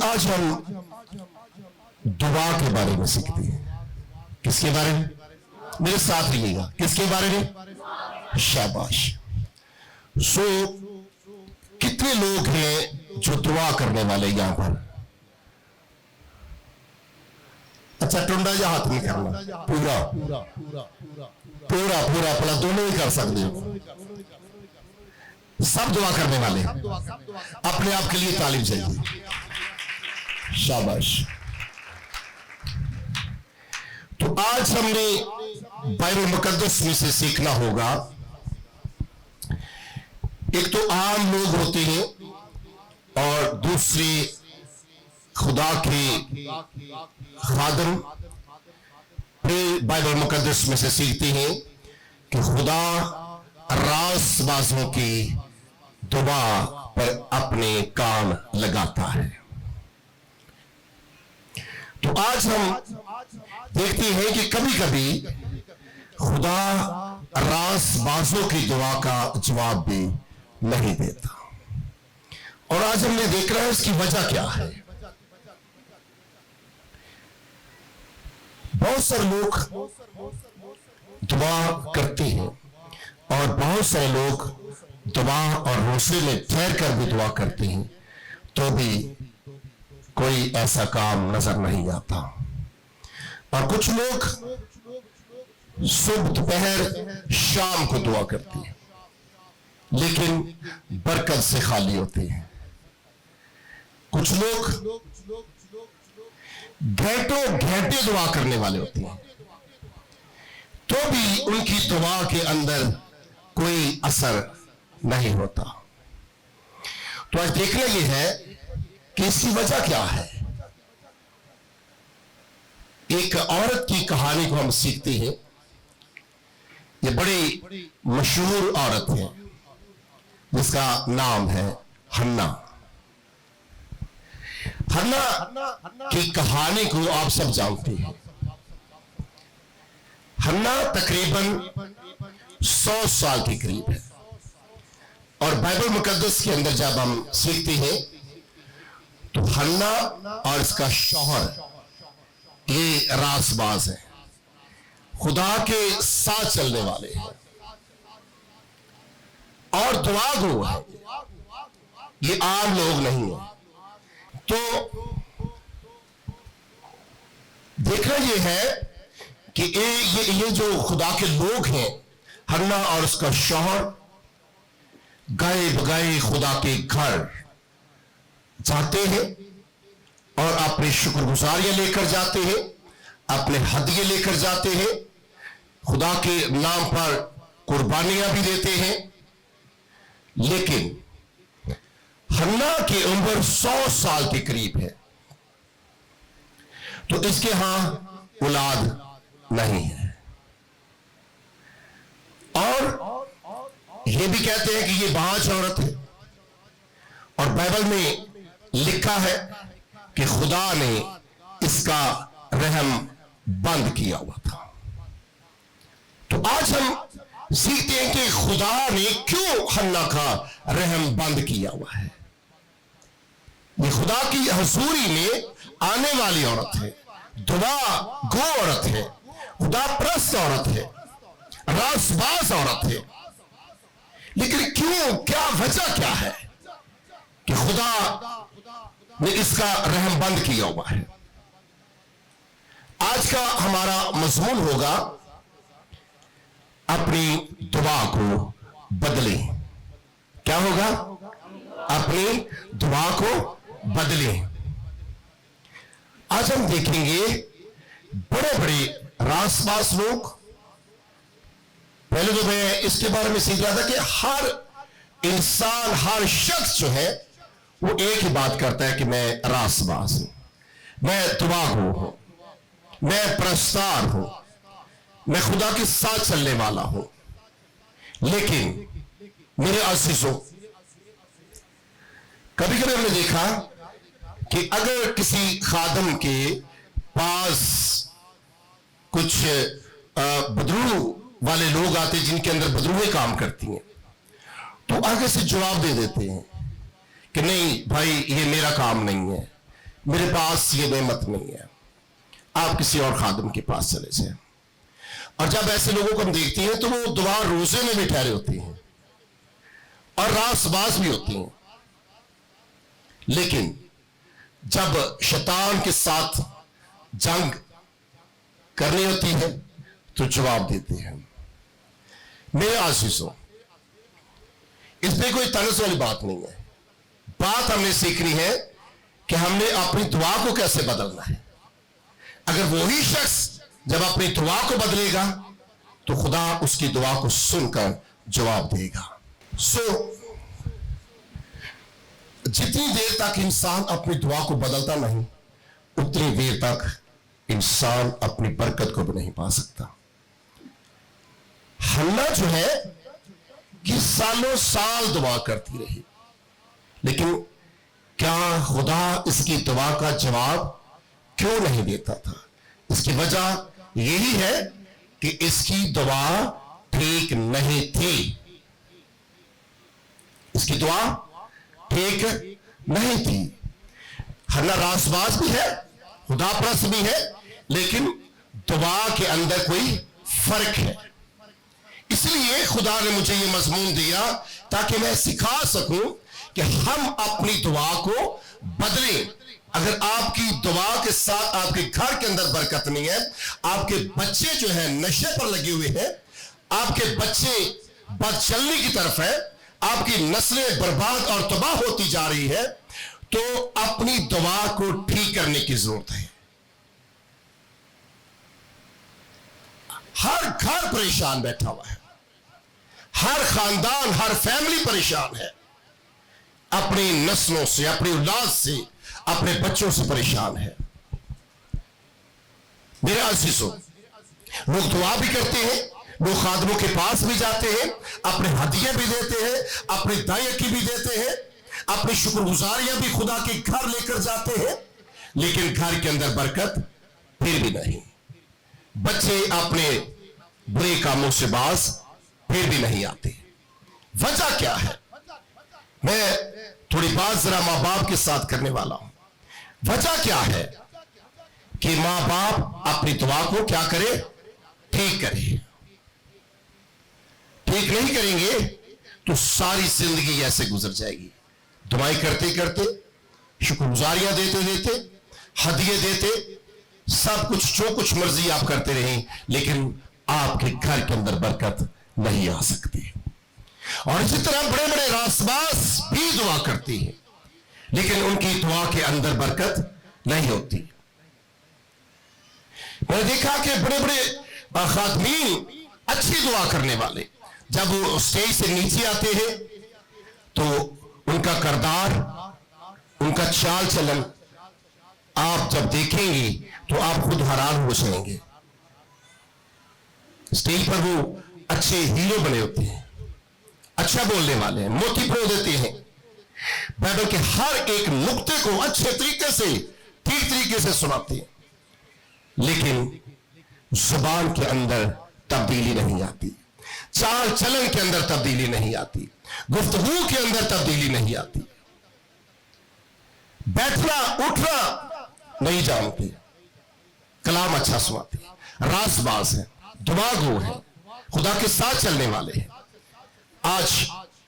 आज हम दुआ के बारे में सीखते हैं। किसके बारे में? मेरे साथ रहिएगा। किसके बारे में? शाबाश। कितने लोग हैं जो दुआ करने वाले यहां पर? अच्छा, टुंडा या हाथ नहीं करना, पूरा पूरा पूरा पूरा पूरा दोनों ही कर सकते हो। सब दुआ करने वाले अपने आप के लिए तालीम चाहिए। शाबाश। तो आज हमने बाइबल मुकद्दस में से सीखना होगा। एक तो आम लोग होते हैं और दूसरे खुदा के खादम। बाइबल मुकद्दस में से सीखते हैं कि खुदा रासबाजों की दुआ पर अपने कान लगाता है। तो आज हम देखते हैं कि कभी कभी खुदा रासबाजों की दुआ का जवाब भी नहीं देता। और आज हमने देख रहा है इसकी वजह क्या है। बहुत सारे लोग दुआ करते हैं और बहुत सारे लोग दुआ और रोसे में ठहर कर भी दुआ करते हैं, तो भी कोई ऐसा काम नजर नहीं आता। और कुछ लोग सुबह दोपहर शाम को दुआ करते हैं, लेकिन बरकत से खाली होते हैं। कुछ लोग घंटों घंटे दुआ करने वाले होते हैं, तो भी उनकी दुआ के अंदर कोई असर नहीं होता। तो आज देखना यह है कि इसकी वजह क्या है। एक औरत की कहानी को हम सीखते हैं। ये बड़ी मशहूर औरत है जिसका नाम है हन्ना। हन्ना की कहानी को आप सब जानते हैं। हन्ना तकरीबन 100 साल के करीब है। और बाइबल मुकद्दस के अंदर जब हम सीखते हैं तो हन्ना और इसका शौहर ये रासबाज है, खुदा के साथ चलने वाले हैं और दुआ गो है। ये आम लोग नहीं है। तो देखना ये है कि ये जो खुदा के लोग हैं, हन्ना और उसका शौहर गए बगए खुदा के घर जाते हैं और अपनी शुक्रगुजारियां लेकर जाते हैं, अपने हदिये लेकर जाते हैं, खुदा के नाम पर कुर्बानियां भी देते हैं। लेकिन हन्ना की उम्र 100 साल के करीब है, तो इसके यहां औलाद नहीं है। और ये भी कहते हैं कि ये बांझ औरत है। और बाइबल में लिखा है कि खुदा ने इसका रहम बंद किया हुआ था। तो आज हम सीखते हैं कि खुदा ने क्यों हन्ना का रहम बंद किया हुआ है। ये खुदा की हजूरी में आने वाली औरत है, दुआ गो औरत है, खुदा परस्त औरत है, रासबाज औरत है। लेकिन क्यों, क्या वजह क्या है कि खुदा ने इसका रहम बंद किया हुआ है। आज का हमारा मजमून होगा अपनी दुआ को बदले। क्या होगा? अपनी दुआ को बदले। आज हम देखेंगे बड़े बड़े रासबाज लोग। पहले तो मैं इसके बारे में सीख रहा था कि हर इंसान, हर शख्स जो है वो एक ही बात करता है कि मैं रासबाज हूं, मैं दुआ गो हूं, मैं प्रस्तार हूं, मैं खुदा के साथ चलने वाला हूं। लेकिन मेरे अजीजों, कभी कभी हमने देखा कि अगर किसी खादम के पास कुछ बदरू वाले लोग आते जिनके अंदर बदरूहें काम करती हैं, तो आगे से जवाब दे देते हैं कि नहीं भाई, ये मेरा काम नहीं है, मेरे पास ये नेमत नहीं है, आप किसी और खादिम के पास चले जाए। और जब ऐसे लोगों को हम देखते हैं तो वो दुआ रोजे में भी ठहरे होती हैं और रासबाज भी होती हैं, लेकिन जब शैतान के साथ जंग करनी होती है तो जवाब देते हैं। मेरे आशीषों, इसमें कोई तनस वाली बात नहीं है। बात हमने सीखनी है कि हमने अपनी दुआ को कैसे बदलना है। अगर वही शख्स जब अपनी दुआ को बदलेगा तो खुदा उसकी दुआ को सुनकर जवाब देगा। जितनी देर तक इंसान अपनी दुआ को बदलता नहीं, उतनी देर तक इंसान अपनी बरकत को भी नहीं पा सकता। हन्ना जो है कि सालों साल दुआ करती रही, लेकिन क्या खुदा इसकी दुआ का जवाब क्यों नहीं देता था? इसकी वजह यही है कि इसकी दुआ ठीक नहीं थी। इसकी दुआ ठीक नहीं थी। हन्ना रासबाज भी है, खुदाप्रस्त भी है, लेकिन दुआ के अंदर कोई फर्क है। इसलिए खुदा ने मुझे यह मजमून दिया ताकि मैं सिखा सकूं कि हम अपनी दुआ को बदलें। अगर आपकी दुआ के साथ आपके घर के अंदर बरकत नहीं है, आपके बच्चे जो है नशे पर लगे हुए हैं, आपके बच्चे बदचलनी की तरफ है, आपकी नस्लें बर्बाद और तबाह होती जा रही है, तो अपनी दुआ को ठीक करने की जरूरत है। हर घर परेशान बैठा हुआ है, हर खानदान, हर फैमिली परेशान है, अपनी नस्लों से, अपनी औलाद से, अपने बच्चों से परेशान है। मेरे अजीजों, लोग दुआ भी करते हैं, लोग खादमों के पास भी जाते हैं, अपने हदिये भी देते हैं, अपने दायकी भी देते हैं, अपनी शुक्रगुजारियां भी खुदा के घर लेकर जाते हैं, लेकिन घर के अंदर बरकत फिर भी नहीं। बच्चे अपने बुरे कामों से बाज फिर भी नहीं आते। वजह क्या है? मैं थोड़ी बात जरा मां बाप के साथ करने वाला हूं। वजह क्या है कि मां बाप अपनी दुआ को क्या करे? ठीक करे। ठीक नहीं करेंगे तो सारी जिंदगी ऐसे गुजर जाएगी। दुआएं करते करते, शुक्रगुजारियां देते देते, हदिये देते, सब कुछ जो कुछ मर्जी आप करते रहें, लेकिन आपके घर के अंदर बरकत नहीं आ सकती। और इसी तरह बड़े बड़े रासबाज भी दुआ करती हैं, लेकिन उनकी दुआ के अंदर बरकत नहीं होती। मैंने देखा कि बड़े बड़े खादमीन, अच्छी दुआ करने वाले, जब वो स्टेज से नीचे आते हैं तो उनका करदार, उनका चाल चलन आप जब देखेंगे तो आप खुद हैरान हो जाएंगे। स्टेज पर वो अच्छे हीरो बने होते हैं, अच्छा बोलने वाले हैं, मोती प्रो देते हैं, बाइबल के हर एक नुक्ते को अच्छे तरीके से, ठीक तरीके से सुनाते हैं, लेकिन जुबान के अंदर तब्दीली नहीं आती, चाल चलन के अंदर तब्दीली नहीं आती, गुफ्तगू के अंदर तब्दीली नहीं आती, बैठना उठना नहीं जानते, कलाम अच्छा सुनाते, रासबाज है, दुआगो है, खुदा के साथ चलने वाले हैं। आज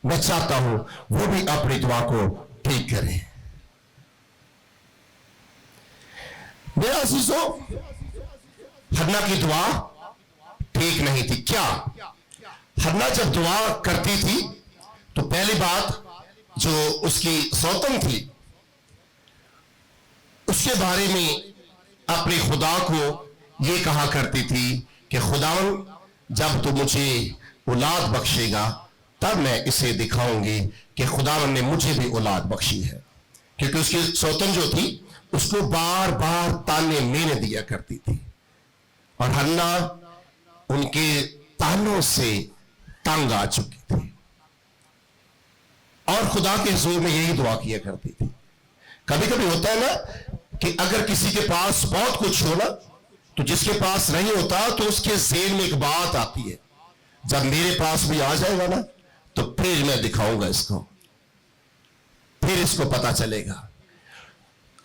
मैं चाहता हूं वो भी अपनी दुआ को ठीक करें। मेरा अजीजों, हन्ना की दुआ ठीक नहीं थी। क्या? हन्ना जब दुआ करती थी तो पहली बात जो उसकी सौतन थी, उसके बारे में अपने खुदा को यह कहा करती थी कि खुदावन, जब तू मुझे औलाद बख्शेगा तब मैं इसे दिखाऊंगी कि खुदावन ने मुझे भी औलाद बख्शी है। क्योंकि उसकी सौतन जो थी उसको बार बार ताने मेने दिया करती थी, और हन्ना उनके तानों से तंग आ चुकी थी और खुदा के हुजूर में यही दुआ किया करती थी। कभी कभी होता है ना कि अगर किसी के पास बहुत कुछ हो ना, तो जिसके पास नहीं होता तो उसके ज़हन में एक बात आती है, जब मेरे पास भी आ जाएगा ना तो फिर मैं दिखाऊंगा इसको, फिर इसको पता चलेगा।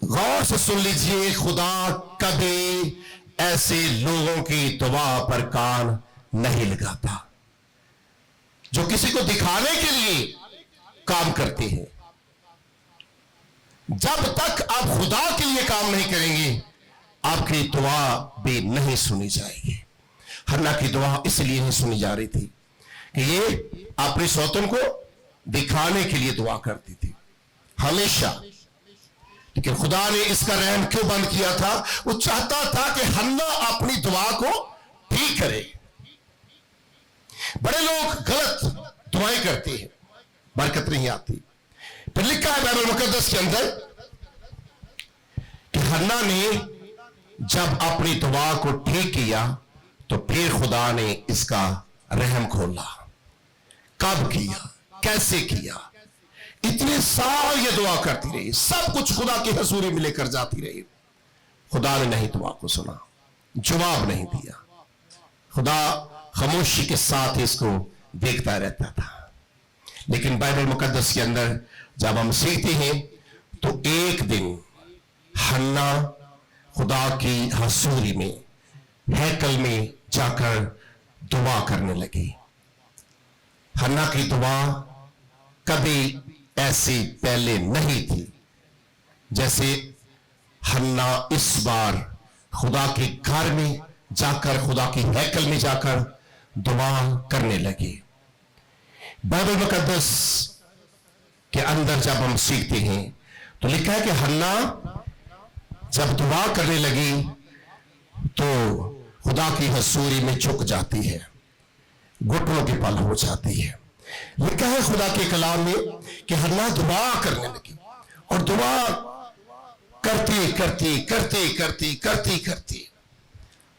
गौर से सुन लीजिए, खुदा कभी ऐसे लोगों की दुआ पर कान नहीं लगाता जो किसी को दिखाने के लिए काम करते हैं। जब तक आप खुदा के लिए काम नहीं करेंगे, आपकी दुआ भी नहीं सुनी जाएगी। हन्ना की दुआ इसलिए नहीं सुनी जा रही थी कि ये अपने सौतन को दिखाने के लिए दुआ करती थी हमेशा। लेकिन खुदा ने इसका रहम क्यों बंद किया था? वो चाहता था कि हन्ना अपनी दुआ को ठीक करे। बड़े लोग गलत दुआएं करते हैं, बरकत नहीं आती। फिर लिखा है बाइबल मुकद्दस के अंदर कि हन्ना ने जब अपनी दुआ को ठीक किया तो फिर खुदा ने इसका रहम खोला। कब किया, कैसे किया? इतने साल ये दुआ करती रही, सब कुछ खुदा की हजूरी में लेकर जाती रही। खुदा ने नहीं दुआ को सुना, जवाब नहीं दिया। खुदा खामोशी के साथ इसको देखता रहता था। लेकिन बाइबल मुकद्दस के अंदर जब हम सीखते हैं तो एक दिन हन्ना खुदा की हजूरी में, हैकल में जाकर दुआ करने लगी। हन्ना की दुआ कभी ऐसी पहले नहीं थी जैसे हन्ना इस बार खुदा के घर में जाकर, खुदा की हैकल में जाकर दुआ करने लगी। बाइबल मुकद्दस के अंदर जब हम सीखते हैं तो लिखा है कि हन्ना जब दुआ करने लगी तो खुदा की हजूरी में झुक जाती है, घुटनों के पल हो जाती है। लिखा है खुदा के कलाम में कि हन्ना दुआ करने लगी और दुआ करती करती करती करती करती करती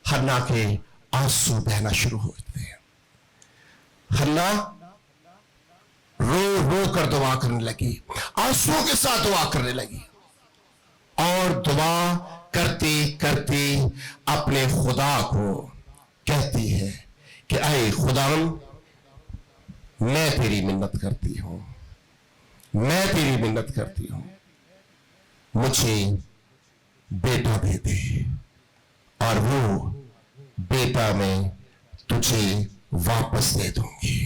हन्ना के आंसू बहना शुरू होते हैं। हन्ना रो रो कर दुआ करने लगी, आंसुओं के साथ दुआ करने लगी और दुआ करती करती अपने खुदा को कहती है कि ऐ खुदा, मैं तेरी मिन्नत करती हूं, मैं तेरी मिन्नत करती हूं, मुझे बेटा दे दे और वो बेटा मैं तुझे वापस दे दूंगी।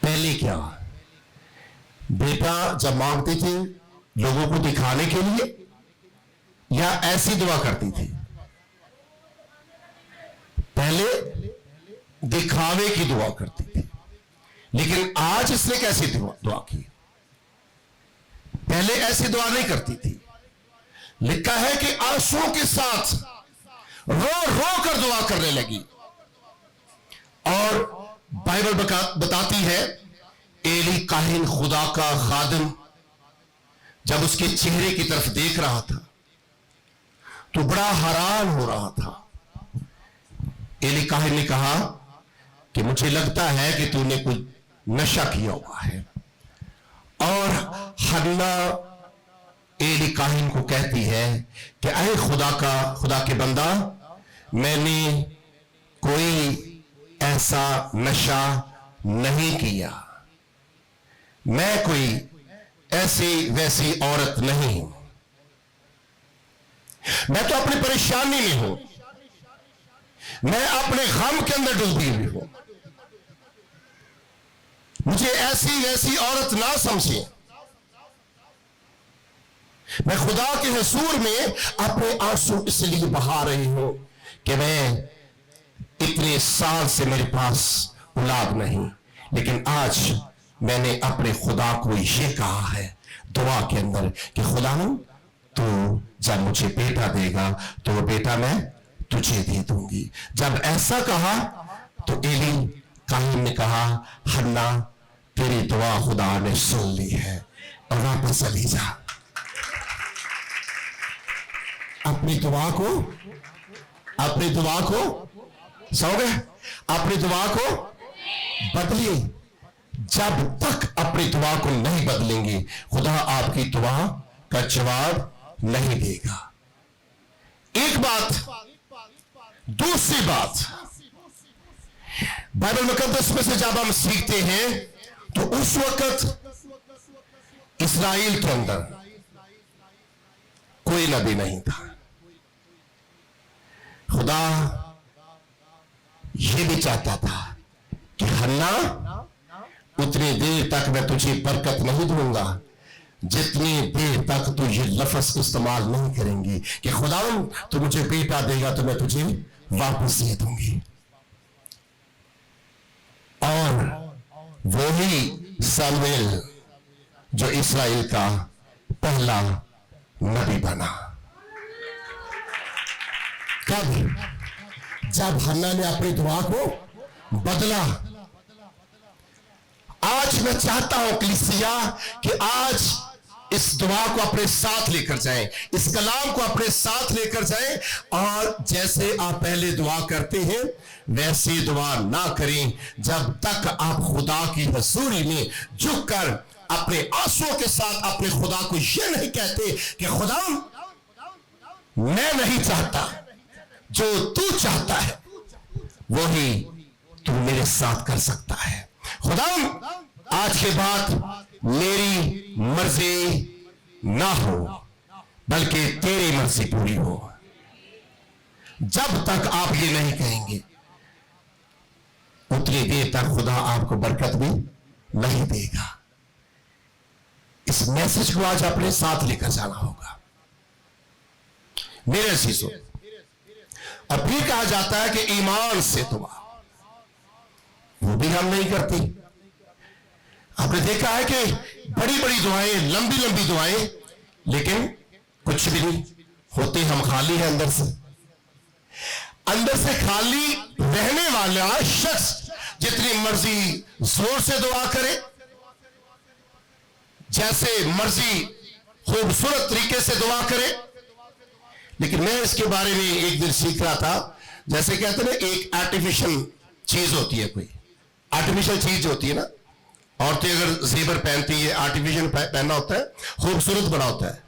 पहले क्या, बेटा जब मांगती थी लोगों को दिखाने के लिए या ऐसी दुआ करती थी? पहले दिखावे की दुआ करती थी। लेकिन आज इसने कैसी दुआ की? पहले ऐसी दुआ नहीं करती थी। लिखा है कि आंसुओं के साथ रो रो कर दुआ करने लगी। और बाइबल बताती है एली काहिन, खुदा का खादिम, जब उसके चेहरे की तरफ देख रहा था तो बड़ा हैरान हो रहा था। एली काहिन ने कहा कि मुझे लगता है कि तूने कुछ नशा किया हुआ है। और हन्ना एली काहिन को कहती है कि ऐ खुदा के बंदा, मैंने कोई ऐसा नशा नहीं किया, मैं कोई ऐसी वैसी औरत नहीं हूं, मैं तो अपनी परेशानी में हूं, मैं अपने गम के अंदर डूबी हुई हूं, मुझे ऐसी वैसी औरत ना समझे। मैं खुदा के हुजूर में अपने आंसू इसलिए बहा रही हूं कि मैं इतने साल से मेरे पास औलाद नहीं, लेकिन आज मैंने अपने खुदा को यह कहा है दुआ के अंदर कि खुदा तू जब मुझे बेटा देगा तो वो बेटा मैं तुझे दे दूंगी। जब ऐसा कहा तो एली काहिन ने कहा, हन्ना तेरी दुआ खुदा ने सुन ली है और वापस चली जा। अपनी दुआ को सो गए, अपनी दुआ को बदलिए। जब तक अपनी दुआ को नहीं बदलेंगे खुदा आपकी दुआ का जवाब नहीं देगा। एक बात, दूसरी बात, बाइबल मुकद्दस में से जब हम सीखते हैं तो उस वक्त इस्राएल के अंदर कोई नबी नहीं था। खुदा यह भी चाहता था कि हन्ना, उतनी देर तक मैं तुझे बरकत नहीं दूंगा जितनी देर तक तू ये लफ्ज इस्तेमाल नहीं करेंगी कि खुदा तू मुझे बेटा देगा तो मैं तुझे वापस दे दूंगी। और वही सैमुएल जो इस्राएल का पहला नबी बना। कब? जब हन्ना ने अपनी दुआ को बदला। आज मैं चाहता हूं कलीसिया कि आज इस दुआ को अपने साथ लेकर जाएं, इस कलाम को अपने साथ लेकर जाएं, और जैसे आप पहले दुआ करते हैं वैसी दुआ ना करें जब तक आप खुदा की हजूरी में झुककर अपने आंसुओं के साथ अपने खुदा को यह नहीं कहते कि खुदा मैं नहीं चाहता, जो तू चाहता है वही तू मेरे साथ कर सकता है। खुदा आज के बाद मेरी मर्जी ना हो बल्कि तेरी मर्जी पूरी हो। जब तक आप ये नहीं कहेंगे उतनी देर तक खुदा आपको बरकत भी नहीं देगा। इस मैसेज को आज अपने साथ लेकर जाना होगा मेरे अजीजों। अब भी कहा जाता है कि ईमान से दुआ, वो भी हम नहीं करती। आपने देखा है कि बड़ी बड़ी दुआएं, लंबी लंबी दुआएं, लेकिन कुछ भी नहीं होते। हम खाली हैं अंदर से। अंदर से खाली रहने वाला शख्स जितनी मर्जी जोर से दुआ करे, जैसे मर्जी खूबसूरत तरीके से दुआ करे, लेकिन मैं इसके बारे में एक दिन सीख रहा था। जैसे कहते हैं ना, एक आर्टिफिशियल चीज होती है, कोई आर्टिफिशियल चीज होती है ना। औरतें अगर जेवर पहनती है, आर्टिफिशियल पहनना होता है, खूबसूरत बना होता है,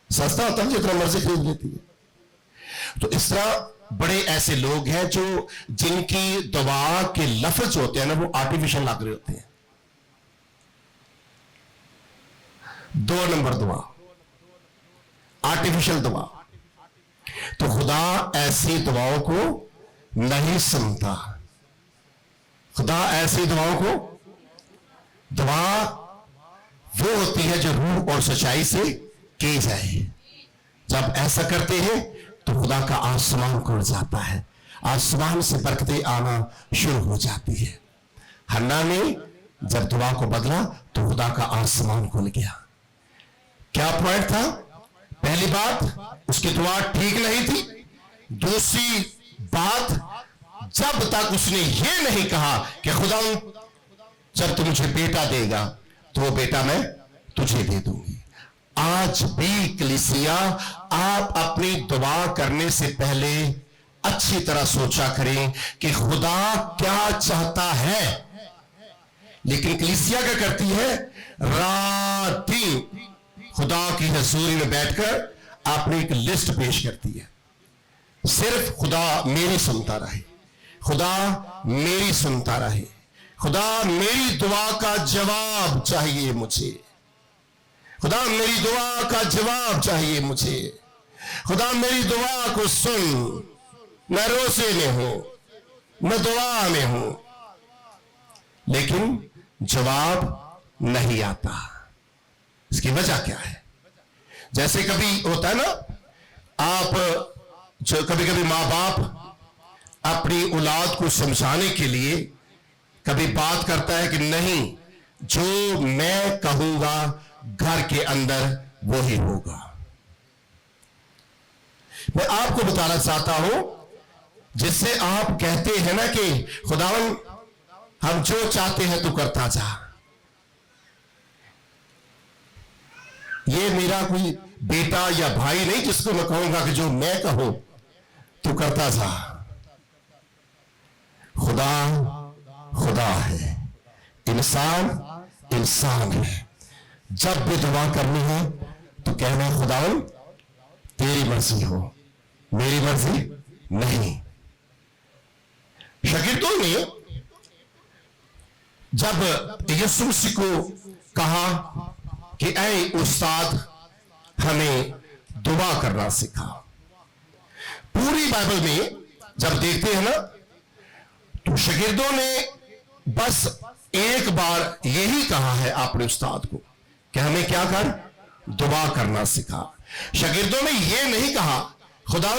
सस्ता होता है, जितना मर्जी खरीद लेती है। तो इस तरह बड़े ऐसे लोग हैं जो जिनकी दुआ के लफ्ज होते हैं ना, वो आर्टिफिशियल लग रहे होते हैं। 2 नंबर दुआ, आर्टिफिशियल दुआ। तो खुदा ऐसी दुआओं को नहीं सुनता। खुदा ऐसी दुआओं को, दुआ वो होती है जो रूह और सच्चाई से की जाए। जब ऐसा करते हैं तो खुदा का आसमान खुल जाता है, आसमान से बरकतें आना शुरू हो जाती है। हन्ना ने जब दुआ को बदला तो खुदा का आसमान खुल गया। क्या पॉइंट था? पहली बात, उसकी दुआ ठीक नहीं थी। दूसरी बात, जब तक उसने ये नहीं कहा कि खुदा जब तू मुझे बेटा देगा तो वो बेटा मैं तुझे दे दूंगी। आज भी कलीसिया, आप अपनी दुआ करने से पहले अच्छी तरह सोचा करें कि खुदा क्या चाहता है। लेकिन कलीसिया क्या करती है? रात दिन खुदा की हजूरी में बैठकर आपने एक लिस्ट पेश करती है। सिर्फ खुदा मेरी सुनता रहे, खुदा मेरी सुनता रहे, खुदा मेरी दुआ का जवाब चाहिए मुझे, खुदा मेरी दुआ का जवाब चाहिए मुझे, खुदा मेरी दुआ को सुन। मैं रोसे में हूं, मैं दुआ में हूं, लेकिन जवाब नहीं आता। इसकी वजह क्या है? जैसे कभी होता है ना, आप जो कभी कभी माँ बाप अपनी औलाद को समझाने के लिए कभी बात करता है कि नहीं, जो मैं कहूंगा घर के अंदर वो ही होगा। मैं आपको बताना चाहता हूं, जिससे आप कहते हैं ना कि खुदावन हम जो चाहते हैं तू करता जा। ये मेरा कोई बेटा या भाई नहीं जिसको मैं कहूंगा कि जो मैं कहूं तू करता जा। खुदा खुदा है, इंसान इंसान है। जब भी दुआ करनी है तो कहना खुदावन तेरी मर्जी हो, मेरी मर्जी नहीं। शागिर्दों ने जब यीशु मसीह को कहा कि ऐ उस्ताद हमें दुआ करना सिखा। पूरी बाइबल में जब देखते हैं ना, तो शागिर्दों ने बस एक बार यही कहा है अपने उस्ताद को कि हमें क्या कर, दुआ करना सिखा। शागिर्दों ने यह नहीं कहा खुदा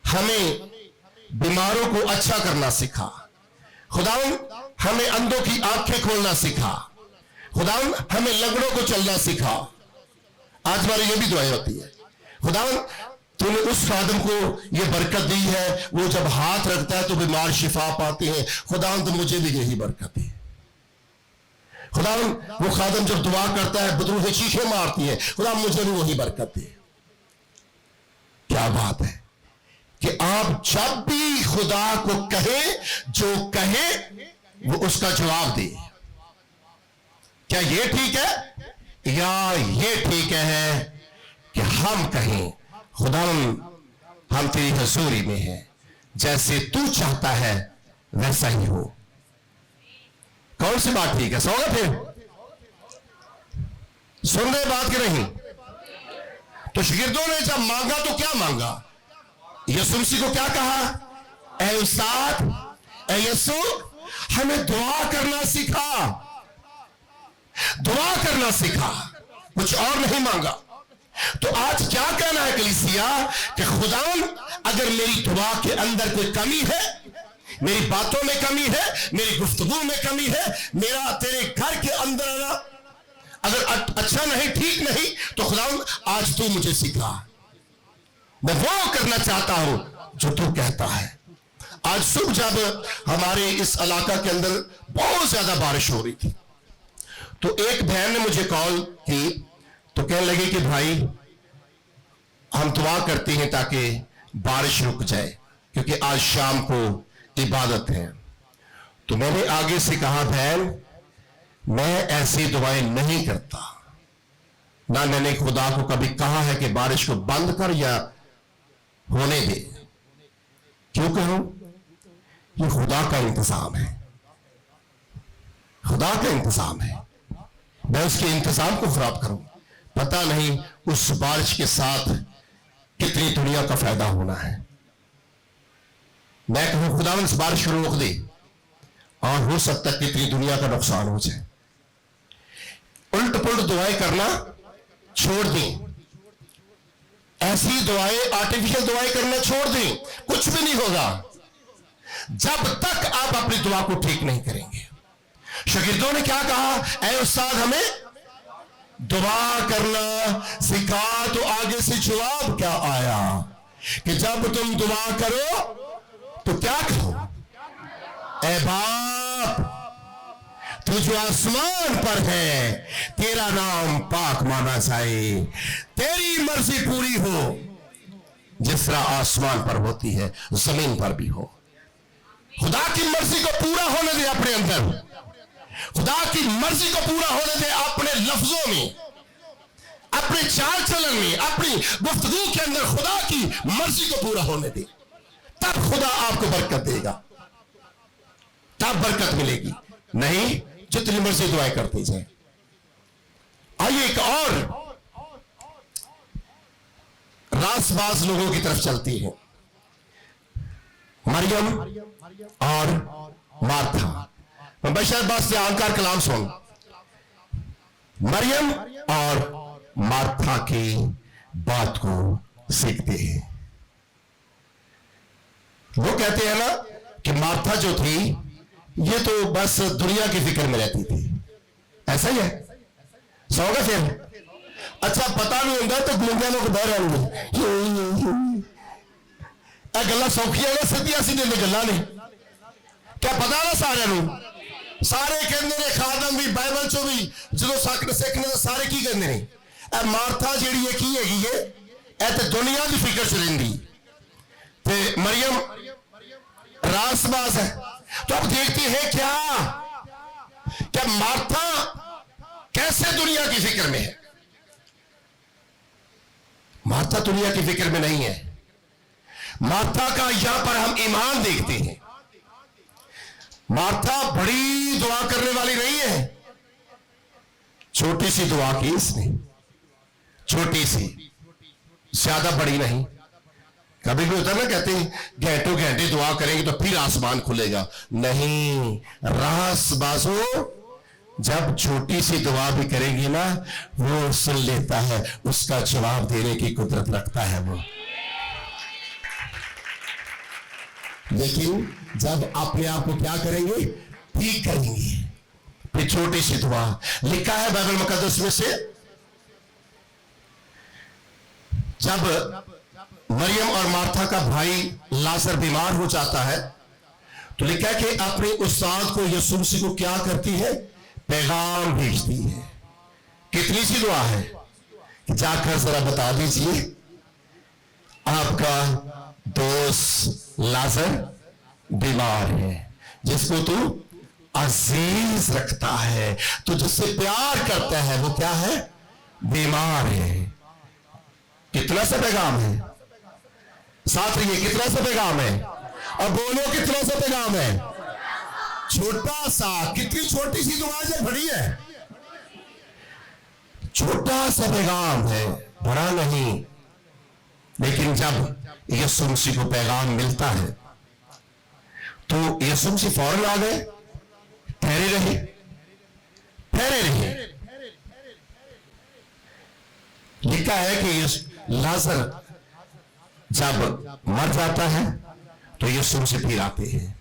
हमें बीमारों को अच्छा करना सिखा, खुदा हमें अंधों की आंखें खोलना सिखा, खुदा हमें लंगड़ों को चलना सिखा। आज हमारी ये भी दुआएं होती है, खुदा तूने उस खादम को ये बरकत दी है, वो जब हाथ रखता है तो बीमार शिफा पाते हैं, खुदा तो मुझे भी यही बरकत दी। खुदा वो खादम जब दुआ करता है बुजुर्ग चीखें मारती है, खुदा मुझे भी वही बरकत दे। क्या बात है कि आप जब भी खुदा को कहे, जो कहे वो उसका जवाब दे। क्या ये ठीक है या ये ठीक है कि हम कहें खुदा हम तेरी हजूरी में हैं, जैसे तू चाहता है वैसा ही हो। कौन सी बात ठीक है? सोगा फिर सुन रहे बात की नहीं? तो शागिर्दों ने जब मांगा तो क्या मांगा? यीशु मसीह को क्या कहा? ऐ उस्ताद, ऐ यीशु हमें दुआ करना सिखा, दुआ करना सिखा, कुछ और नहीं मांगा। तो आज क्या कहना है कलीसिया कि खुदा अगर मेरी दुआ के अंदर कोई कमी है, मेरी बातों में कमी है, मेरी गुफ्तगू में कमी है, मेरा तेरे घर के अंदर आना अगर अच्छा नहीं, ठीक नहीं, तो खुदा आज तू मुझे सिखा, मैं वो करना चाहता हूं जो तू कहता है। आज सुबह जब हमारे इस इलाका के अंदर बहुत ज्यादा बारिश हो रही थी, तो एक बहन ने मुझे कॉल की, तो कहने लगे कि भाई हम दुआ करते हैं ताकि बारिश रुक जाए, क्योंकि आज शाम को इबादत है। तो मैंने आगे से कहा बहन मैं ऐसी दुआएं नहीं करता, ना मैंने खुदा को कभी कहा है कि बारिश को बंद कर या होने दे। क्यों कहूं? ये खुदा का इंतजाम है, खुदा का इंतजाम है, मैं उसके इंतजाम को खराब करूं? पता नहीं उस बारिश के साथ कितनी दुनिया का फायदा होना है। मैं कहूं खुदा इस बारिश को रोक दे, और हो सकता है कितनी दुनिया का नुकसान हो जाए। उल्ट पुल्ट दुआएं करना छोड़ दें, ऐसी दुआएं आर्टिफिशियल दुआएं करना छोड़ दें, कुछ भी नहीं होगा जब तक आप अपनी दुआ को ठीक नहीं करेंगे। शागिर्दों ने क्या कहा? ऐ उस्ताद हमें दुआ करना सिखा। तो आगे से जवाब क्या आया कि जब तुम दुआ करो तो क्या कहो? ऐ बाप तू जो आसमान पर है, तेरा नाम पाक माना जाए, तेरी मर्जी पूरी हो, जिस तरह आसमान पर होती है जमीन पर भी हो। खुदा की मर्जी को पूरा होने दे अपने अंदर, खुदा की मर्जी को पूरा होने दे अपने लफ्जों में, अपने चाल चलन में, अपनी गुफ्तगू के अंदर खुदा की मर्जी को पूरा होने दे, तब खुदा आपको बरकत देगा, तब बरकत मिलेगी। नहीं जितनी मर्जी दुआएं करते जाए। आइए एक और रासबाज लोगों की तरफ चलती है, मरियम और मार्था। बशर बात से आंकार कलाम सुन, मरियम और मार्था की बात को सीखते हैं। वो कहते हैं ना कि मार्था जो थी ये तो बस दुनिया की फिक्र में रहती थी, ऐसा ही है सौगा फिर अच्छा पता नहीं होगा तो गुंजा लोग बह रहे गल्ला सौखिया ने सीधिया सीधे गल्ला ने क्या पता ना सारे कहते ने खादम भी बाइबल चो भी जो सिखने तो सारे की कहते ने मार्था जी है की हैगी है तो दुनिया की फिक्र च रही ते मरियम रासबाज है। तो अब देखते हैं क्या मार्था कैसे दुनिया की फिक्र में है। मार्था दुनिया की फिक्र में नहीं है। मार्था का यहां पर हम ईमान देखते हैं। मार्था बड़ी दुआ करने वाली नहीं है, छोटी सी दुआ की इसने, छोटी सी, ज्यादा बड़ी नहीं। कभी भी होता है ना, कहते हैं घंटों घंटे दुआ करेंगे तो फिर आसमान खुलेगा। नहीं, रास बाजो, जब छोटी सी दुआ भी करेंगे ना, वो सुन लेता है, उसका जवाब देने की कुदरत रखता है वो। लेकिन जब अपने आप को क्या करेंगे, ठीक करेंगे, फिर छोटी सी दुआ। लिखा है बाइबल मुकद्दस में से, जब मरियम और मार्था का भाई लाजर बीमार हो जाता है, तो लिखा है कि अपने उस्ताद को, यीशु मसीह को क्या करती है, पैगाम भेजती है। कितनी सी दुआ है कि जाकर जरा बता दीजिए आपका दोस्त लाजर बीमार है, जिसको तू अजीज रखता है, तो जिससे प्यार करता है, वो क्या है, बीमार है। कितना सा पैगाम है, साथ रहिए, कितना सा पैगाम है, अब बोलो कितना सा पैगाम है, छोटा सा। कितनी छोटी सी दुआ से भरी है, छोटा सा पैगाम है, बड़ा नहीं। लेकिन जब यीशु मसीह को पैगाम मिलता है, तो यीशु मसीह फौरन आ गए, ठहरे रहे, ठहरे रहे। लिखा है कि लाजर जब मर जाता है तो यीशु मसीह फिर आते हैं।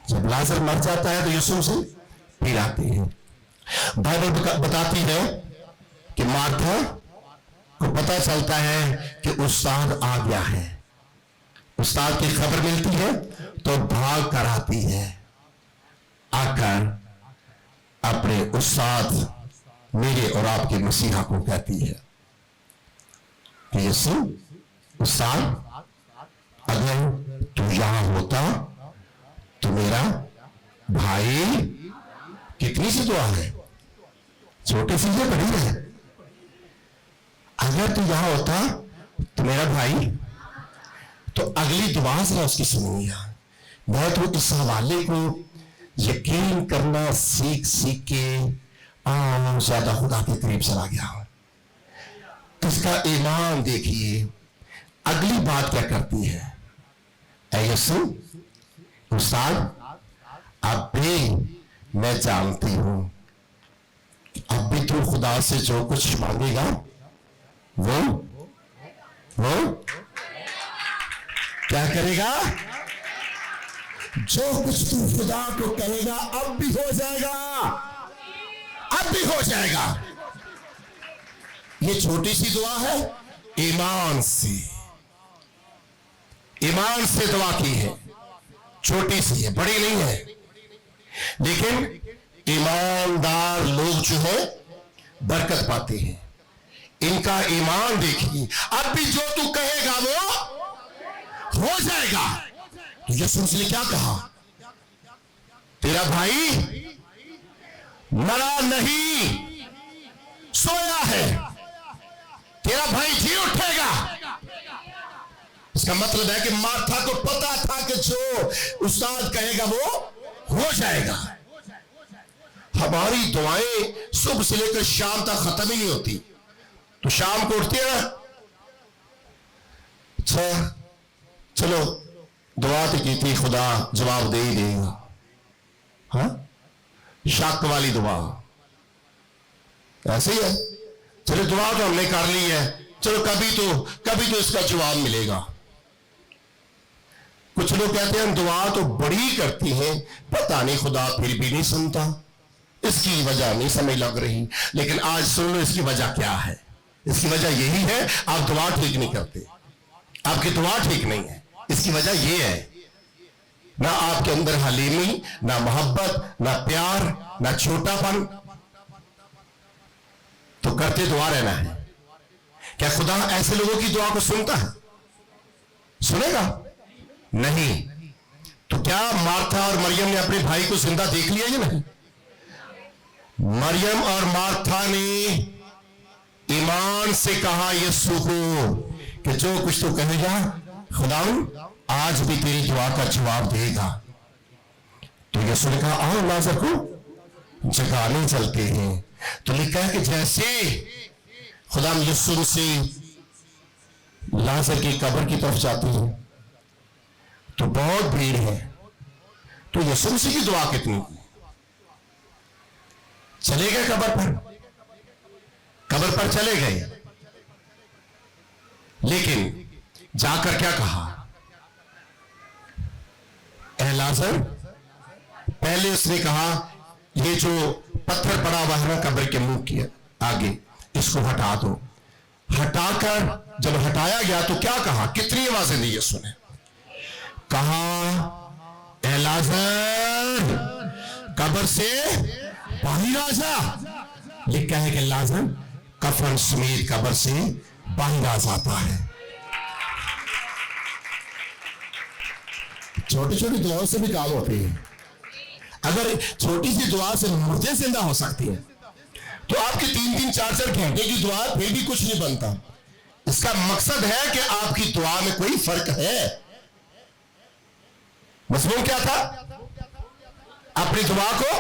जब लाजर मर जाता है तो यीशु मसीह फिर आते हैं। बाइबल बताती है कि मार्था को पता चलता है कि उस्ताद आ गया है। उस्ताद की खबर मिलती है तो भाग कर आती है, आकर अपने उस्ताद, मेरे और आपके मसीहा को कहती है कि यीशु उस्ताद, अगर तू यहां होता तो मेरा भाई, कितनी सी दुआ है, छोटी सी है, बड़ी है, अगर तू यहां होता तो मेरा भाई। तो अगली दुआ जरा उसकी सुनिए। मैं तो इस हवाले को यकीन करना सीख सीख के ज्यादा खुदा के करीब चला गया। इसका ईमान देखिए, अगली बात क्या करती है, ऐ यीशु उस्ताद, अब भी मैं जानती हूं, अब भी तू खुदा से जो कुछ मांगेगा वो क्या करेगा, जो कुछ तू खुदा को कहेगा अब भी हो जाएगा, अब भी हो जाएगा। ये छोटी सी दुआ है, ईमान से दुआ की है, छोटी सी है, बड़ी नहीं है। लेकिन ईमानदार लोग जो है बरकत पाते हैं। इनका ईमान देखिए, अब भी जो तू कहेगा वो हो जाएगा। तो यीशु ने क्या कहा, तेरा भाई मरा नहीं, सोया है, तेरा भाई जी उठेगा। इसका मतलब है कि मार्था को पता था कि जो उस्ताद कहेगा वो हो जाएगा। हमारी दुआएं सुबह से लेकर शाम तक खत्म ही नहीं होती। तो शाम को उठती है ना, अच्छा चलो दुआ तो की थी, खुदा जवाब दे ही देगा, हाँ, शक वाली दुआ ऐसे ही है। चलो दुआ तो हमने कर ली है, चलो कभी तो इसका जवाब मिलेगा। कुछ लोग कहते हैं दुआ तो बड़ी करती हैं, पता नहीं खुदा फिर भी नहीं सुनता, इसकी वजह नहीं समझ लग रही। लेकिन आज सुन लो इसकी वजह क्या है। इसकी वजह यही है, आप दुआ ठीक नहीं करते, आपकी दुआ ठीक नहीं है। इसकी वजह यह है, ना आपके अंदर हलीमी, ना मोहब्बत, ना प्यार, ना छोटापन। तो करते दुआ रहना है। क्या खुदा ऐसे लोगों की दुआ को सुनता है? सुनेगा नहीं। तो क्या मार्था और मरियम ने अपने भाई को जिंदा देख लिया या नहीं? मरियम और मार्था ने ईमान से कहा यीशु को कि जो कुछ तो कहेगा खुदावन आज भी तेरी दुआ का जवाब देगा। तो यीशु ने कहा आओ लाजर को जगाने चलते हैं। तो लिखा है कि जैसे खुदा यीशु से लाजर की कब्र की तरफ जाती है तो बहुत भीड़ है, तो यीशु मसीह की दुआ कितनी, चले गए कब्र पर चले गए, लेकिन जाकर क्या कहा, ए लाजर, पहले उसने कहा ये जो पत्थर पड़ा हुआ है ना कब्र के मुंह के आगे, इसको हटा दो। हटाकर जब हटाया गया तो क्या कहा, कितनी आवाजें दी यीशु ने, कहा ए लाजर कब्र से बाहर आ जा। लिखा है कि लाजर कफन समेत कब्र से बाहर आ जाता है। छोटी छोटी दुआओं से भी काम होती है। अगर छोटी सी दुआ से मुर्दे जिंदा हो सकती है तो आपकी 3-3, 4-4 घंटे की दुआ फिर भी कुछ नहीं बनता। इसका मकसद है कि आपकी दुआ में कोई फर्क है। मजमून क्या था, अपनी दुआ को,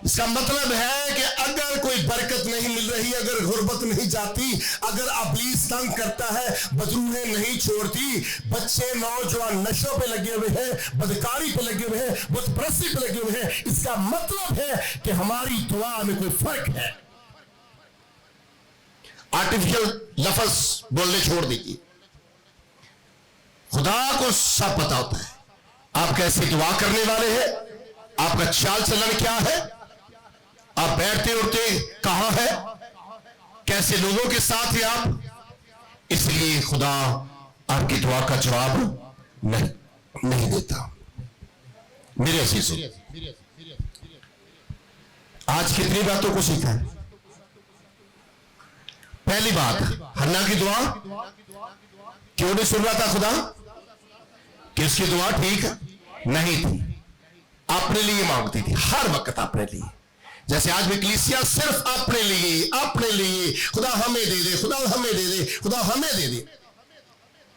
इसका मतलब है कि अगर कोई बरकत नहीं मिल रही, अगर गुर्बत नहीं जाती, अगर अबलीस तंग करता है, बदरूहें नहीं छोड़ती, बच्चे नौजवान नशों पे लगे हुए हैं, बदकारी पे लगे हुए हैं, बुतपरस्ती पे लगे हुए हैं, इसका मतलब है कि हमारी दुआ में कोई फर्क है। आर्टिफिशियल लफ्ज बोलने छोड़ दीजिए। खुदा को सब पता होता है आप कैसे दुआ करने वाले हैं, आपका चाल चलन क्या है, आप बैठते उठते कहां है, कैसे लोगों के साथ हैं आप। इसलिए खुदा आपकी दुआ का जवाब नहीं देता। मेरे अजीजों, आज कितनी बातों को सीखा है। पहली बात, हन्ना की दुआ क्यों नहीं सुन रहा था खुदा, कि उसकी दुआ ठीक नहीं थी, अपने लिए मांगती थी हर वक्त, अपने लिए। जैसे आज भी कलीसिया सिर्फ अपने लिए खुदा हमें दे दे, खुदा हमें दे दे, खुदा हमें दे दे।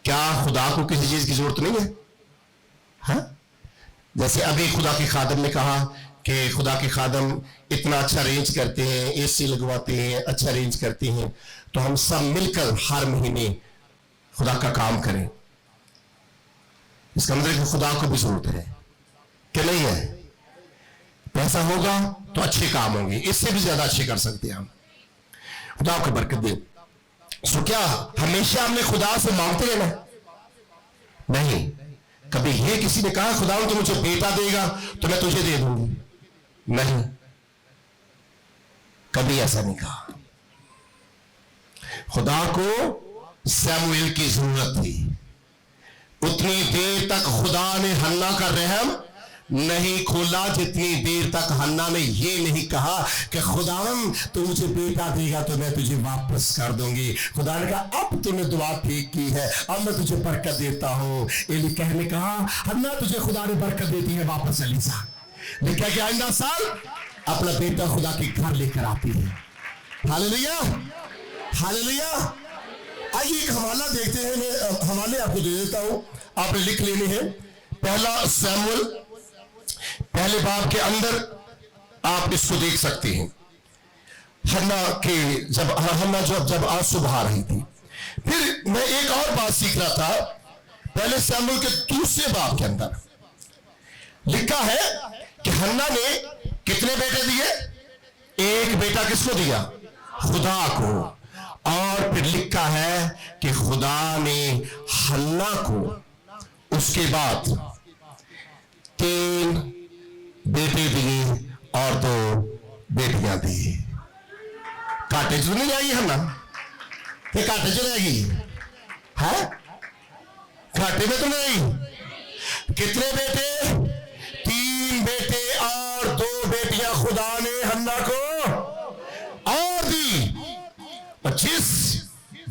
क्या खुदा को किसी चीज की जरूरत नहीं है? हाँ? जैसे अभी खुदा के खादम ने कहा कि खुदा के खादम इतना अच्छा अरेंज करते हैं, एसी लगवाते हैं, अच्छा अरेंज करते हैं, तो हम सब मिलकर हर महीने खुदा का काम करें। इसका मतलब कि खुदा को भी जरूरत है कि नहीं है? पैसा होगा तो अच्छे काम होंगे, इससे भी ज्यादा अच्छे कर सकते हैं हम। खुदा आपको बरकत दे। सो क्या हमेशा हमने खुदा से मांगते रहना? नहीं। कभी ये किसी ने कहा खुदा तो मुझे बेटा देगा तो मैं तुझे दे दूंगी? नहीं, कभी ऐसा नहीं कहा। खुदा को सैमुएल की जरूरत थी। उतनी देर तक खुदा ने हन्ना का रहम नहीं खोला जितनी देर तक हन्ना ने ये नहीं कहा कि खुदावन तू मुझे बेटा देगा तो मैं तुझे वापस कर दूंगी। खुदा ने कहा अब तूने दुआ ठीक की है, अब मैं तुझे बरकत देता हूं। एली कहने कहा हन्ना तुझे खुदा ने बरकत देती है, वापस चली जा। लेकिन कि आइंदा साल अपना बेटा खुदा के घर लेकर आती है। Hallelujah, hallelujah. आइए एक हवाला देखते हैं, मैं हवाले आपको दे देता हूं, आपने लिख लेने हैं। पहला सैमुएल पहले बाब के अंदर आप इसको देख सकते हैं। हन्ना के जब आंसू बहा रही थी। फिर मैं एक और बात सीख रहा था, पहले सैमुएल के दूसरे बाब के अंदर लिखा है कि हन्ना ने कितने बेटे दिए? एक बेटा किसको दिया? खुदा को। और फिर लिखा है कि खुदा ने हन्ना को उसके बाद 3 बेटे दिए और 2 बेटियां दी। काटे जो नहीं जाएगी हन्ना, ये काटे जो रहेगी है, घाटे में तो नहीं। कितने बेटे? 3 बेटे और 2 बेटियां खुदा ने हन्ना को और दी। और जिस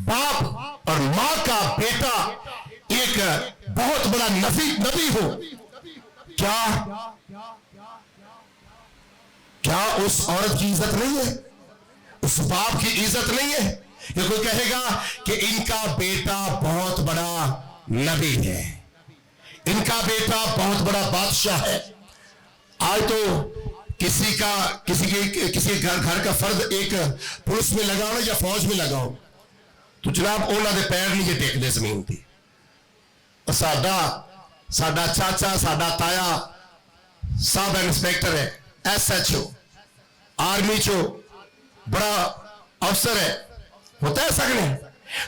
बाप और मां का बेटा एक बहुत बड़ा नबी हो, क्या उस औरत की इज्जत नहीं है? उस बाप की इज्जत नहीं है? ये कोई कहेगा कि इनका बेटा बहुत बड़ा नबी है, इनका बेटा बहुत बड़ा बादशाह है। आज तो किसी घर का फर्द एक पुलिस में लगाओ या फौज में लगाओ तो जनाब उन्होंने पैर नहीं जे टेकते जमीन की। साडा चाचा साडा ताया सब इंस्पेक्टर है, SHO आर्मी चो बड़ा अफसर है, होता है सगने।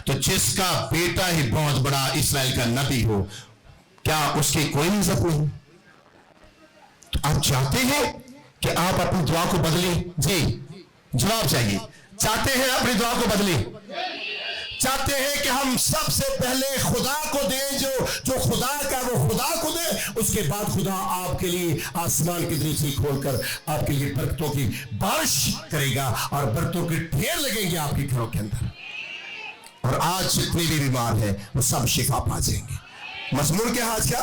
तो जिसका बेटा ही बहुत बड़ा इस्राएल का नबी हो, क्या उसकी कोई इज्जत नहीं? तो आप चाहते हैं कि आप अपनी दुआ को बदलें? जी, जवाब चाहिए। चाहते हैं अपनी दुआ को बदलें? चाहते हैं कि हम सबसे पहले खुदा को दें, जो खुदा का वो खुदा को दे, उसके बाद खुदा आपके लिए आसमान की दृष्टि खोलकर आपके लिए बरकतों की बारिश करेगा और बरकतों के ढेर लगेंगे आपके घरों के अंदर। और आज जितने भी बीमार हैं वो सब शिफा पा जाएंगे। मजमून क्या आज का?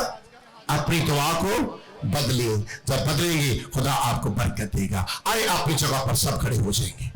अपनी दुआ को बदलें। जब बदलेंगे खुदा आपको बरकत देगा। आए अपनी जगह पर सब खड़े हो जाएंगे।